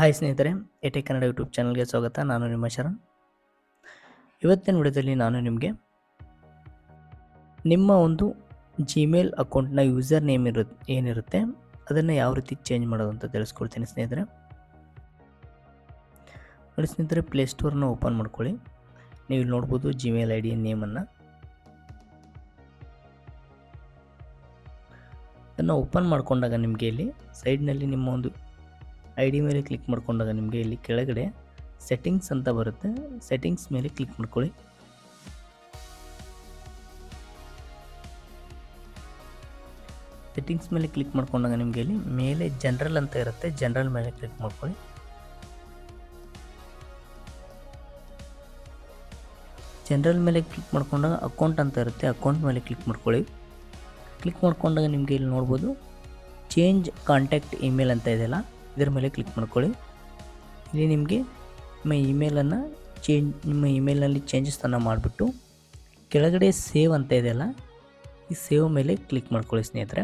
Hi ಸ್ನೇಹಿತರೆ, ಎಟೆಕ್ Kannada YouTube ಚಾನಲ್ಗೆ ಸ್ವಾಗತ. ನಾನು ನಿಮ್ಮ ಶರಣ್. ಇವತ್ತಿನ ವಿಡಿಯೋದಲ್ಲಿ ನಾನು ನಿಮಗೆ ನಿಮ್ಮ ಒಂದು ಜಿಮೇಲ್ ಅಕೌಂಟ್ನ ಯೂಸರ್ ನೇಮ್ ಏನಿರುತ್ತೆ ಅದನ್ನು ಯಾವ ರೀತಿ ಚೇಂಜ್ ಮಾಡೋದು ಅಂತ ತಿಳಿಸ್ಕೊಡ್ತೀನಿ ಸ್ನೇಹಿತರೆ. ನೋಡಿ ಸ್ನೇಹಿತರೆ, ಪ್ಲೇಸ್ಟೋರ್ನ ಓಪನ್ ಮಾಡ್ಕೊಳ್ಳಿ. ನೀವು ಇಲ್ಲಿ ನೋಡ್ಬೋದು ಜಿಮೇಲ್ ಐ ಡಿ ನೇಮನ್ನು. ಅದನ್ನು ಓಪನ್ ಮಾಡಿಕೊಂಡಾಗ ನಿಮಗೆ ಇಲ್ಲಿ ಸೈಡ್ನಲ್ಲಿ ನಿಮ್ಮ ಒಂದು ಐ ಡಿ ಮೇಲೆ ಕ್ಲಿಕ್ ಮಾಡ್ಕೊಂಡಾಗ ನಿಮಗೆ ಇಲ್ಲಿ ಕೆಳಗಡೆ ಸೆಟ್ಟಿಂಗ್ಸ್ ಅಂತ ಬರುತ್ತೆ. ಸೆಟ್ಟಿಂಗ್ಸ್ ಮೇಲೆ ಕ್ಲಿಕ್ ಮಾಡ್ಕೊಳ್ಳಿ. ಸೆಟ್ಟಿಂಗ್ಸ್ ಮೇಲೆ ಕ್ಲಿಕ್ ಮಾಡ್ಕೊಂಡಾಗ ನಿಮಗೆ ಇಲ್ಲಿ ಮೇಲೆ ಜನರಲ್ ಅಂತ ಇರುತ್ತೆ. ಜನರಲ್ ಮೇಲೆ ಕ್ಲಿಕ್ ಮಾಡ್ಕೊಳ್ಳಿ. ಜನರಲ್ ಮೇಲೆ ಕ್ಲಿಕ್ ಮಾಡ್ಕೊಂಡಾಗ ಅಕೌಂಟ್ ಅಂತ ಇರುತ್ತೆ. ಅಕೌಂಟ್ ಮೇಲೆ ಕ್ಲಿಕ್ ಮಾಡ್ಕೊಳ್ಳಿ. ಕ್ಲಿಕ್ ಮಾಡ್ಕೊಂಡಾಗ ನಿಮಗೆ ಇಲ್ಲಿ ನೋಡ್ಬೋದು ಚೇಂಜ್ ಕಾಂಟ್ಯಾಕ್ಟ್ ಇಮೇಲ್ ಅಂತ ಇದೆಯಲ್ಲ, ಇದರ ಮೇಲೆ ಕ್ಲಿಕ್ ಮಾಡ್ಕೊಳ್ಳಿ. ಇಲ್ಲಿ ನಿಮಗೆ ನಿಮ್ಮ ಇಮೇಲ್ನಲ್ಲಿ ಚೇಂಜಸನ್ನು ಮಾಡಿಬಿಟ್ಟು ಕೆಳಗಡೆ ಸೇವ್ ಅಂತ ಇದೆಯಲ್ಲ, ಈ ಸೇವ್ ಮೇಲೆ ಕ್ಲಿಕ್ ಮಾಡ್ಕೊಳ್ಳಿ ಸ್ನೇಹಿತರೆ.